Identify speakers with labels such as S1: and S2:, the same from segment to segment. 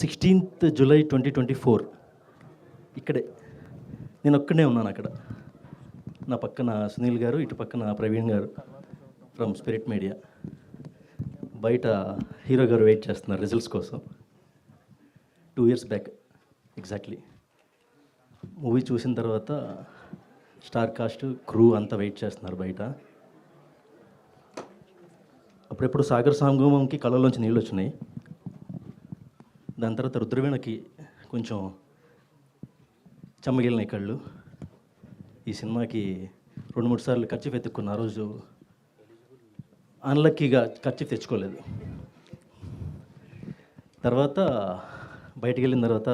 S1: 16th July 2024 ఇక్కడే నేను ఒక్కడే ఉన్నాను అక్కడ. నా పక్కన సునీల్ గారు, ఇటు పక్కన ప్రవీణ్ గారు ఫ్రమ్ స్పిరిట్ మీడియా. బయట హీరో గారు వెయిట్ చేస్తున్నారు రిజల్ట్స్ కోసం. 2 years బ్యాక్ ఎగ్జాక్ట్లీ మూవీ చూసిన తర్వాత స్టార్ కాస్ట్ క్రూ అంతా వెయిట్ చేస్తున్నారు బయట. అప్పుడెప్పుడు సాగర్ సంగమంకి కళ్ళలోంచి నీళ్ళు వచ్చినాయి. దాని తర్వాత రుద్రవీణకి కొంచెం చెమ్మగిలినాయి కళ్ళు. ఈ సినిమాకి 2-3 సార్లు ఖర్చు వెతుక్కున్న. ఆ రోజు అన్లక్కీగా ఖర్చు తెచ్చుకోలేదు. తర్వాత బయటికి వెళ్ళిన తర్వాత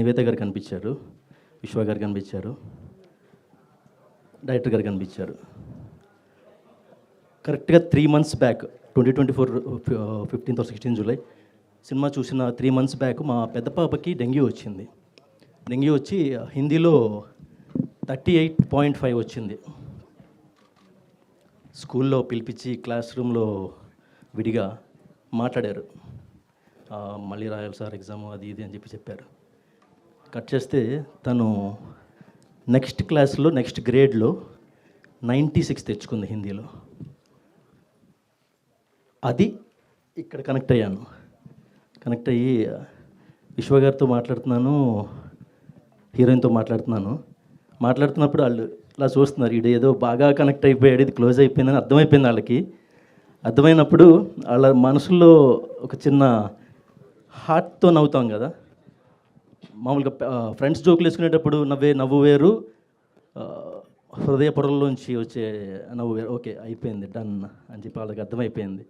S1: నివేత గారు కనిపించారు, విశ్వ గారు కనిపించారు, డైరెక్టర్ గారు కనిపించారు. కరెక్ట్గా 3 months back 2024 15th or 16th July cinema చూసిన 3 months బ్యాక్ మా పెద్ద పాపకి డెంగ్యూ వచ్చింది. డెంగ్యూ వచ్చి హిందీలో 38.5 వచ్చింది. స్కూల్లో పిలిపించి క్లాస్ రూమ్లో విడిగా మాట్లాడారు. మళ్ళీ రాయాలి సార్ ఎగ్జామ్ అది ఇది అని చెప్పారు. కట్ చేస్తే తను నెక్స్ట్ క్లాస్లో నెక్స్ట్ గ్రేడ్లో 96 తెచ్చుకుంది హిందీలో. అది ఇక్కడ కనెక్ట్ అయ్యాను. కనెక్ట్ అయ్యి విశ్వగారితో మాట్లాడుతున్నాను, హీరోయిన్తో మాట్లాడుతున్నప్పుడు వాళ్ళు ఇలా చూస్తున్నారు. ఇది ఏదో బాగా కనెక్ట్ అయిపోయాడు, ఇది క్లోజ్ అయిపోయిందని అర్థమైపోయింది వాళ్ళకి. అర్థమైనప్పుడు వాళ్ళ మనసులో ఒక చిన్న హార్ట్తో నవ్వుతాం కదా, మామూలుగా ఫ్రెండ్స్ జోకులు వేసుకునేటప్పుడు నవ్వు వేరు, హృదయ పొరల్లోంచి వచ్చే నవ్వు వేరు. ఓకే అయిపోయింది, డన్ అని చెప్పి వాళ్ళకి అర్థమైపోయింది.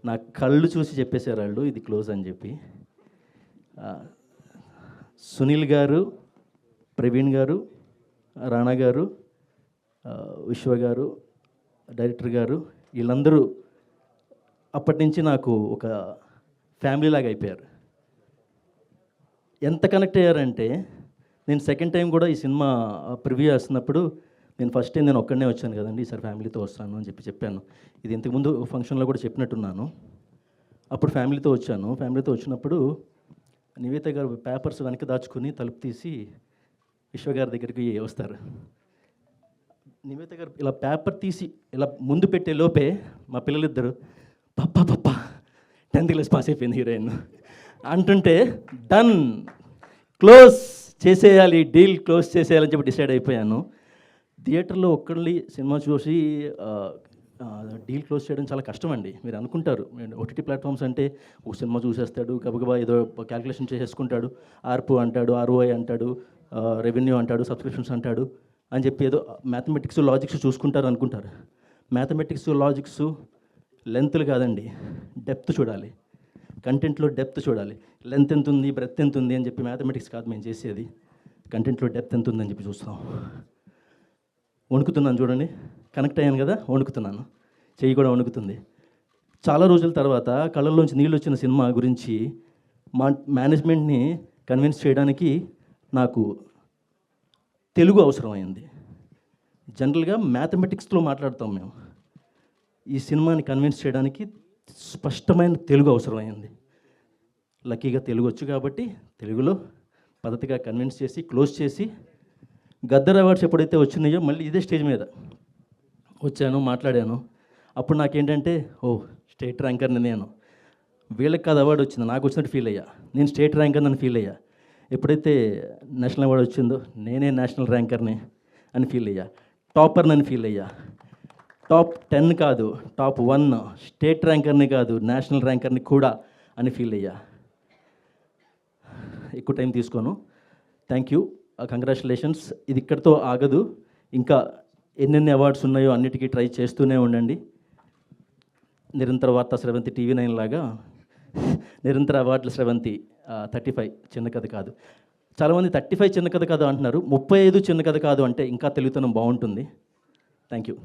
S1: నా కళ్ళు చూసి చెప్పేశారు వాళ్ళు ఇది క్లోజ్ అని చెప్పి. సునీల్ గారు, ప్రవీణ్ గారు, రాణా గారు, విశ్వ గారు, డైరెక్టర్ గారు, వీళ్ళందరూ అప్పటి నుంచి నాకు ఒక ఫ్యామిలీ లాగా అయిపోయారు. ఎంత కనెక్ట్ అయ్యారంటే నేను సెకండ్ టైం కూడా ఈ సినిమా ప్రివ్యూ చేస్తున్నప్పుడు నేను ఫస్ట్ టైం నేను ఒక్కడనే వచ్చాను కదండి, ఈసారి ఫ్యామిలీతో వస్తాను అని చెప్పాను. ఇది ఇంతకుముందు ఫంక్షన్లో కూడా చెప్పినట్టున్నాను. అప్పుడు ఫ్యామిలీతో వచ్చాను. ఫ్యామిలీతో వచ్చినప్పుడు నివేత గారు పేపర్స్ వెనక్కి దాచుకుని తలుపు తీసి విశ్వగారి దగ్గరికి వస్తారు. నివేత గారు ఇలా పేపర్ తీసి ఇలా ముందు పెట్టే లోపే మా పిల్లలిద్దరు పప్ప 10th క్లాస్ పాస్ అయిపోయింది హీరోయిన్ అంటుంటే డన్, క్లోజ్ చేసేయాలి, డీల్ క్లోజ్ చేసేయాలని చెప్పి డిసైడ్ అయిపోయాను. థియేటర్లో ఒక్కళ్ళి సినిమా చూసి డీల్ క్లోజ్ చేయడం చాలా కష్టం అండి. మీరు అనుకుంటారు ఓటీటీ ప్లాట్ఫామ్స్ అంటే ఒక సినిమా చూసేస్తాడు, గబగబా ఏదో క్యాల్కులేషన్ చేసేసుకుంటాడు, ఆర్పు అంటాడు, ఆర్ఓఐ అంటాడు, రెవెన్యూ అంటాడు, సబ్స్క్రిప్షన్స్ అంటాడు అని చెప్పి ఏదో మ్యాథమెటిక్స్ లాజిక్స్ చూసుకుంటారు అనుకుంటారు. మ్యాథమెటిక్స్ లాజిక్స్ లెంత్లు కాదండి, డెప్త్ చూడాలి, కంటెంట్లో డెప్త్ చూడాలి. లెంత్ ఎంత ఉంది, బ్రెత్ ఎంత ఉంది అని చెప్పి మ్యాథమెటిక్స్ కాదు మేము చేసేది, కంటెంట్లో డెప్త్ ఎంత ఉందని చెప్పి చూస్తాం. వణుకుతున్నాను చూడండి, కనెక్ట్ అయ్యాను కదా, వణుకుతున్నాను, చెయ్యి కూడా వణుకుతుంది. చాలా రోజుల తర్వాత కళ్ళల్లోంచి నీళ్ళు వచ్చిన సినిమా గురించి మా మేనేజ్మెంట్ని కన్విన్స్ చేయడానికి నాకు తెలుగు అవసరమైంది. జనరల్గా మ్యాథమెటిక్స్లో మాట్లాడతాం మేము, ఈ సినిమాని కన్విన్స్ చేయడానికి స్పష్టమైన తెలుగు అవసరమైంది. లక్కీగా తెలుగు వచ్చు కాబట్టి తెలుగులో పద్ధతిగా కన్విన్స్ చేసి క్లోజ్ చేసి గద్దర్ అవార్డ్స్ ఎప్పుడైతే వచ్చినాయో మళ్ళీ ఇదే స్టేజ్ మీద వచ్చాను, మాట్లాడాను. అప్పుడు నాకేంటంటే స్టేట్ ర్యాంకర్ని నేను, వీళ్ళకి కాదు అవార్డు వచ్చింది, నాకు వచ్చినట్టు ఫీల్ అయ్యా. నేను స్టేట్ ర్యాంకర్ అని ఫీల్ అయ్యా. ఎప్పుడైతే నేషనల్ అవార్డు వచ్చిందో నేనే నేషనల్ ర్యాంకర్ని అని ఫీల్ అయ్యా, టాపర్ని అని ఫీల్ అయ్యా. టాప్ 10 కాదు, టాప్ 1, స్టేట్ ర్యాంకర్ని కాదు, నేషనల్ ర్యాంకర్ని కూడా అని ఫీల్ అయ్యా. ఎక్కువ టైం తీసుకోను. Thank you, congratulations. ఇది ఇక్కడితో ఆగదు, ఇంకా ఎన్నెన్ని అవార్డ్స్ ఉన్నాయో అన్నిటికీ ట్రై చేస్తూనే ఉండండి. నిరంతర వార్తా స్రవంతి TV9 లాగా నిరంతర అవార్డుల స్రవంతి 35 చిన్న కథ కాదు. చాలామంది 35 చిన్న కథ కాదు అంటున్నారు, 35 చిన్న కథ కాదు అంటే ఇంకా తెలుగుతనం బాగుంటుంది. Thank you.